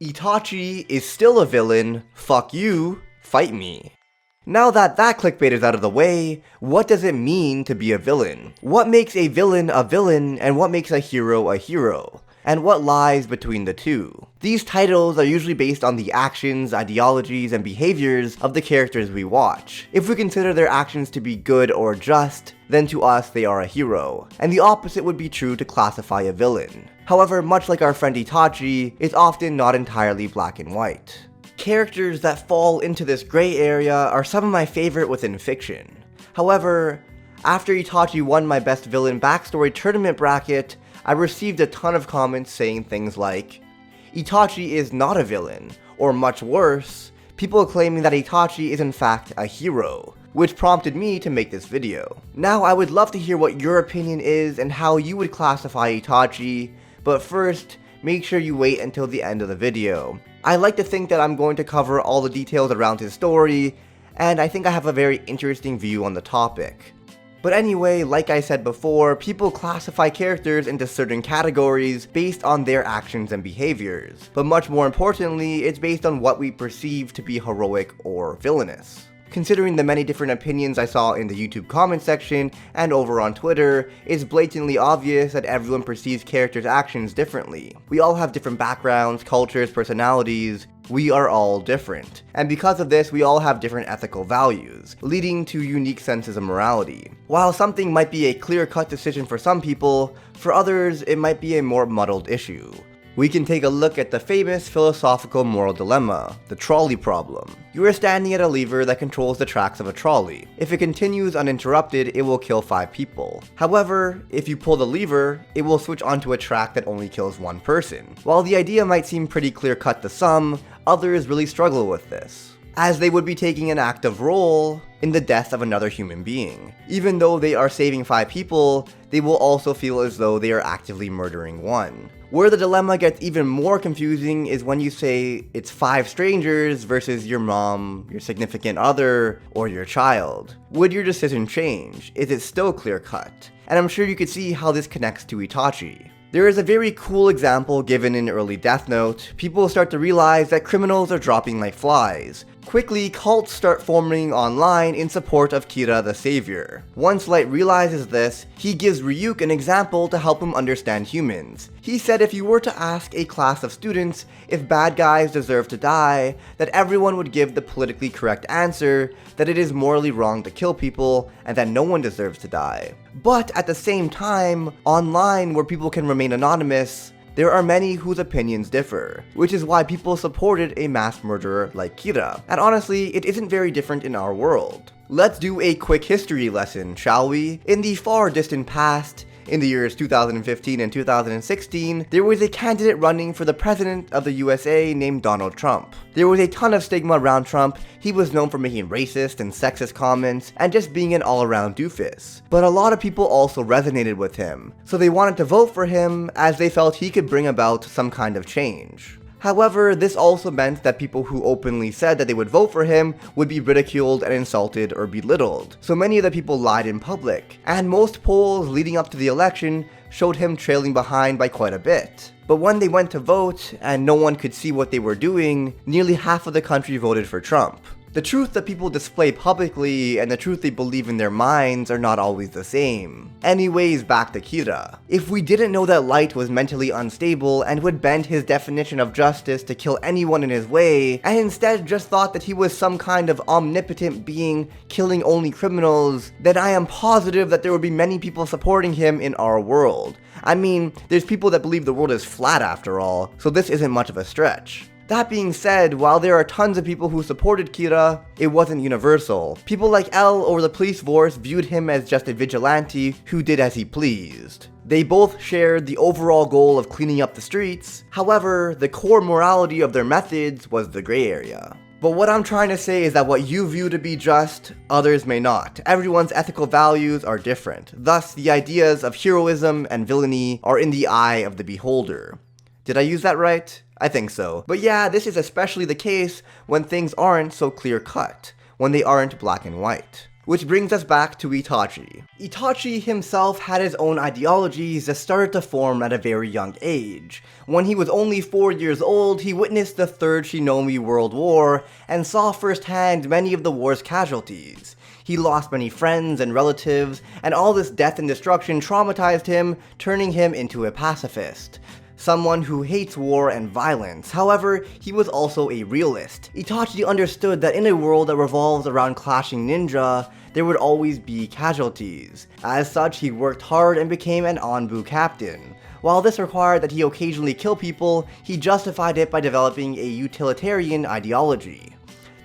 Itachi is still a villain, fuck you, fight me. Now that clickbait is out of the way, what does it mean to be a villain? What makes a villain and what makes a hero? And what lies between the two? These titles are usually based on the actions, ideologies, and behaviors of the characters we watch. If we consider their actions to be good or just, then to us they are a hero, and the opposite would be true to classify a villain. However, much like our friend Itachi, it's often not entirely black and white. Characters that fall into this gray area are some of my favorite within fiction. However, after Itachi won my best villain backstory tournament bracket, I received a ton of comments saying things like, Itachi is not a villain, or much worse, people claiming that Itachi is in fact a hero, which prompted me to make this video. Now I would love to hear what your opinion is and how you would classify Itachi, but first, make sure you wait until the end of the video. I like to think that I'm going to cover all the details around his story, and I think I have a very interesting view on the topic. But anyway, like I said before, people classify characters into certain categories based on their actions and behaviors. But much more importantly, it's based on what we perceive to be heroic or villainous. Considering the many different opinions I saw in the YouTube comment section and over on Twitter, it's blatantly obvious that everyone perceives characters' actions differently. We all have different backgrounds, cultures, personalities. We are all different. And because of this, we all have different ethical values, leading to unique senses of morality. While something might be a clear-cut decision for some people, for others it might be a more muddled issue. We can take a look at the famous philosophical moral dilemma, the trolley problem. You are standing at a lever that controls the tracks of a trolley. If it continues uninterrupted, it will kill 5 people. However, if you pull the lever, it will switch onto a track that only kills 1 person. While the idea might seem pretty clear-cut to some, others really struggle with this, as they would be taking an active role in the death of another human being. Even though they are saving 5 people, they will also feel as though they are actively murdering 1. Where the dilemma gets even more confusing is when you say it's 5 strangers versus your mom, your significant other, or your child. Would your decision change? Is it still clear-cut? And I'm sure you could see how this connects to Itachi. There is a very cool example given in early Death Note. People start to realize that criminals are dropping like flies. Quickly, cults start forming online in support of Kira the Savior. Once Light realizes this, he gives Ryuk an example to help him understand humans. He said if you were to ask a class of students if bad guys deserve to die, that everyone would give the politically correct answer that it is morally wrong to kill people and that no one deserves to die. But at the same time, online where people can remain anonymous, there are many whose opinions differ, which is why people supported a mass murderer like Kira. And honestly, it isn't very different in our world. Let's do a quick history lesson, shall we? In the far distant past, in the years 2015 and 2016, there was a candidate running for the president of the USA named Donald Trump. There was a ton of stigma around Trump. He was known for making racist and sexist comments and just being an all-around doofus. But a lot of people also resonated with him, so they wanted to vote for him as they felt he could bring about some kind of change. However, this also meant that people who openly said that they would vote for him would be ridiculed and insulted or belittled. So many of the people lied in public, and most polls leading up to the election showed him trailing behind by quite a bit. But when they went to vote and no one could see what they were doing, nearly half of the country voted for Trump. The truth that people display publicly and the truth they believe in their minds are not always the same. Anyways, back to Kira. If we didn't know that Light was mentally unstable and would bend his definition of justice to kill anyone in his way, and instead just thought that he was some kind of omnipotent being killing only criminals, then I am positive that there would be many people supporting him in our world. I mean, there's people that believe the world is flat after all, so this isn't much of a stretch. That being said, while there are tons of people who supported Kira, it wasn't universal. People like L or the police force viewed him as just a vigilante who did as he pleased. They both shared the overall goal of cleaning up the streets. However, the core morality of their methods was the gray area. But what I'm trying to say is that what you view to be just, others may not. Everyone's ethical values are different. Thus, the ideas of heroism and villainy are in the eye of the beholder. Did I use that right? I think so. But yeah, this is especially the case when things aren't so clear-cut, when they aren't black and white. Which brings us back to Itachi. Itachi himself had his own ideologies that started to form at a very young age. When he was only 4 years old, he witnessed the Third Shinobi World War and saw firsthand many of the war's casualties. He lost many friends and relatives, and all this death and destruction traumatized him, turning him into a pacifist. Someone who hates war and violence. However, he was also a realist. Itachi understood that in a world that revolves around clashing ninja, there would always be casualties. As such, he worked hard and became an Anbu captain. While this required that he occasionally kill people, he justified it by developing a utilitarian ideology.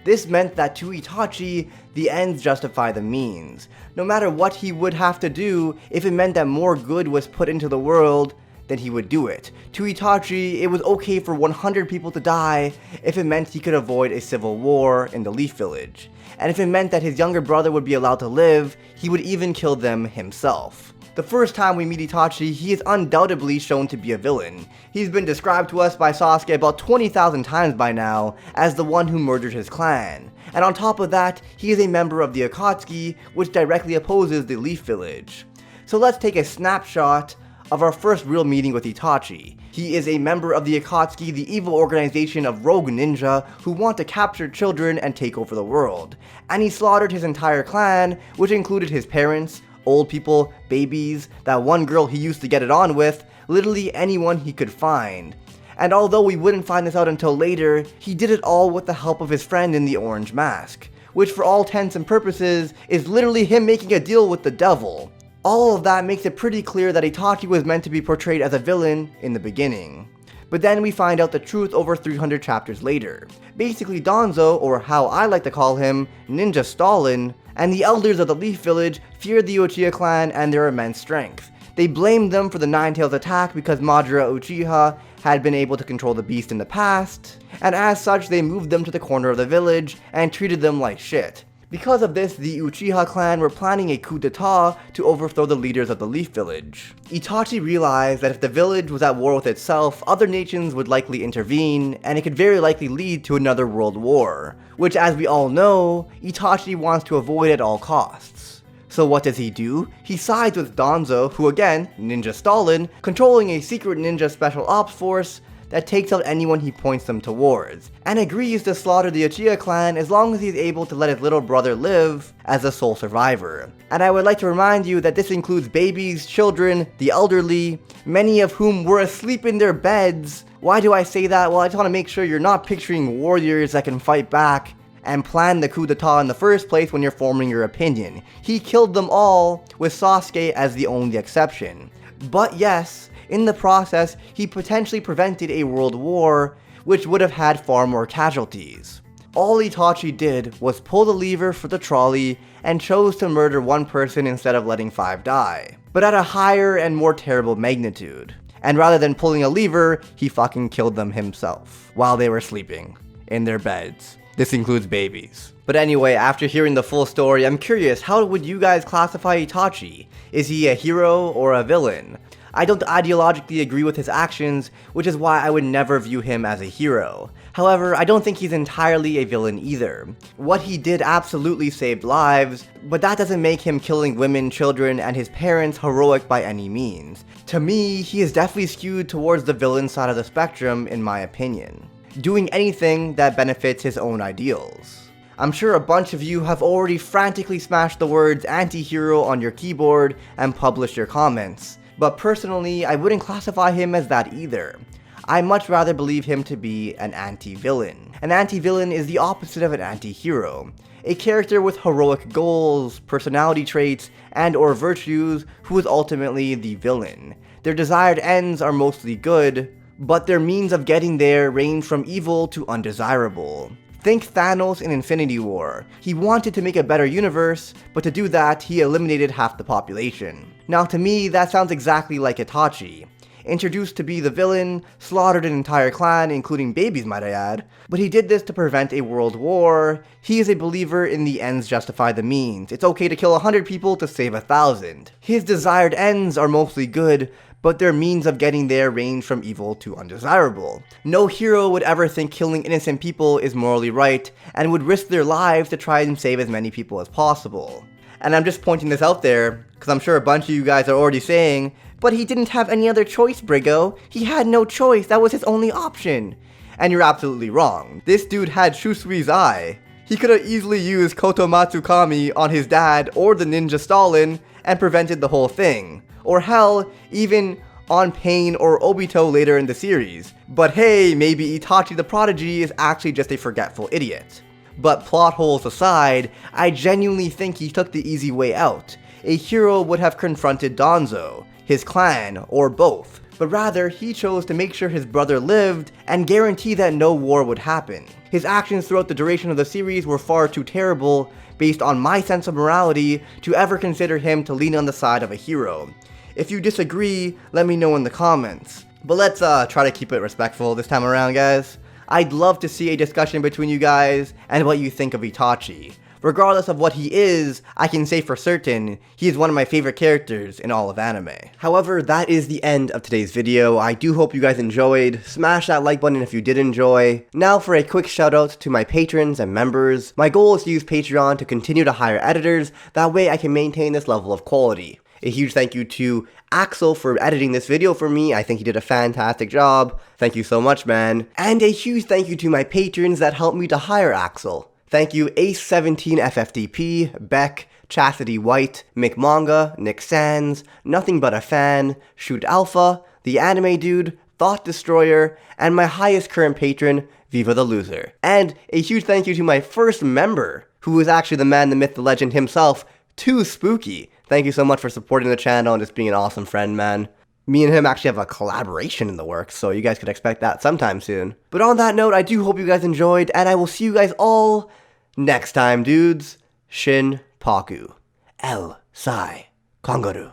This meant that to Itachi, the ends justify the means. No matter what he would have to do, if it meant that more good was put into the world, then he would do it. To Itachi, it was okay for 100 people to die if it meant he could avoid a civil war in the Leaf Village. And if it meant that his younger brother would be allowed to live, he would even kill them himself. The first time we meet Itachi, he is undoubtedly shown to be a villain. He's been described to us by Sasuke about 20,000 times by now as the one who murdered his clan. And on top of that, he is a member of the Akatsuki, which directly opposes the Leaf Village. So let's take a snapshot of our first real meeting with Itachi. He is a member of the Akatsuki, the evil organization of rogue ninja who want to capture children and take over the world. And he slaughtered his entire clan, which included his parents, old people, babies, that one girl he used to get it on with, literally anyone he could find. And although we wouldn't find this out until later, he did it all with the help of his friend in the orange mask, which for all intents and purposes is literally him making a deal with the devil. All of that makes it pretty clear that Itachi was meant to be portrayed as a villain in the beginning. But then we find out the truth over 300 chapters later. Basically Danzo, or how I like to call him, Ninja Stalin, and the elders of the Leaf Village feared the Uchiha clan and their immense strength. They blamed them for the Nine Tails attack because Madara Uchiha had been able to control the beast in the past, and as such they moved them to the corner of the village and treated them like shit. Because of this, the Uchiha clan were planning a coup d'etat to overthrow the leaders of the Leaf Village. Itachi realized that if the village was at war with itself, other nations would likely intervene, and it could very likely lead to another world war, which as we all know, Itachi wants to avoid at all costs. So what does he do? He sides with Danzo, who again, Ninja Stalin, controlling a secret ninja special ops force that takes out anyone he points them towards, and agrees to slaughter the Uchiha clan as long as he's able to let his little brother live as the sole survivor. And I would like to remind you that this includes babies, children, the elderly, many of whom were asleep in their beds. Why do I say that? Well, I just want to make sure you're not picturing warriors that can fight back and plan the coup d'etat in the first place when you're forming your opinion. He killed them all, with Sasuke as the only exception. But yes, in the process, he potentially prevented a world war, which would have had far more casualties. All Itachi did was pull the lever for the trolley and chose to murder one person instead of letting 5 die, but at a higher and more terrible magnitude. And rather than pulling a lever, he fucking killed them himself while they were sleeping in their beds. This includes babies. But anyway, after hearing the full story, I'm curious, how would you guys classify Itachi? Is he a hero or a villain? I don't ideologically agree with his actions, which is why I would never view him as a hero. However, I don't think he's entirely a villain either. What he did absolutely saved lives, but that doesn't make him killing women, children, and his parents heroic by any means. To me, he is definitely skewed towards the villain side of the spectrum in my opinion, doing anything that benefits his own ideals. I'm sure a bunch of you have already frantically smashed the words anti-hero on your keyboard and published your comments. But personally, I wouldn't classify him as that either. I much rather believe him to be an anti-villain. An anti-villain is the opposite of an anti-hero. A character with heroic goals, personality traits, and or virtues who is ultimately the villain. Their desired ends are mostly good, but their means of getting there range from evil to undesirable. Think Thanos in Infinity War. He wanted to make a better universe, but to do that, he eliminated half the population. Now to me, that sounds exactly like Itachi. Introduced to be the villain, slaughtered an entire clan, including babies might I add, but he did this to prevent a world war. He is a believer in the ends justify the means. It's okay to kill 100 people to save 1,000. His desired ends are mostly good, but their means of getting there range from evil to undesirable. No hero would ever think killing innocent people is morally right, and would risk their lives to try and save as many people as possible. And I'm just pointing this out there, because I'm sure a bunch of you guys are already saying, but he didn't have any other choice, Brigo. He had no choice, that was his only option. And you're absolutely wrong. This dude had Shusui's eye. He could have easily used Kotomatsu Kami on his dad or the ninja Stalin and prevented the whole thing. Or hell, even on Pain or Obito later in the series. But hey, maybe Itachi the Prodigy is actually just a forgetful idiot. But plot holes aside, I genuinely think he took the easy way out. A hero would have confronted Danzo, his clan, or both. But rather, he chose to make sure his brother lived and guarantee that no war would happen. His actions throughout the duration of the series were far too terrible, based on my sense of morality, to ever consider him to lean on the side of a hero. If you disagree, let me know in the comments. But let's try to keep it respectful this time around, guys. I'd love to see a discussion between you guys and what you think of Itachi. Regardless of what he is, I can say for certain, he is one of my favorite characters in all of anime. However, that is the end of today's video. I do hope you guys enjoyed. Smash that like button if you did enjoy. Now for a quick shout out to my patrons and members. My goal is to use Patreon to continue to hire editors, that way I can maintain this level of quality. A huge thank you to Axel for editing this video for me. I think he did a fantastic job. Thank you so much, man. And a huge thank you to my patrons that helped me to hire Axel. Thank you Ace17FFDP, Beck, Chastity White, McManga, Nick Sands, Nothing But a Fan, Shoot Alpha, The Anime Dude, Thought Destroyer, and my highest current patron, Viva the Loser. And a huge thank you to my first member, who is actually the man, the myth, the legend himself, Too Spooky. Thank you so much for supporting the channel and just being an awesome friend, man. Me and him actually have a collaboration in the works, so you guys could expect that sometime soon. But on that note, I do hope you guys enjoyed, and I will see you guys all next time, dudes. Shin Paku. El Sai Kangaroo.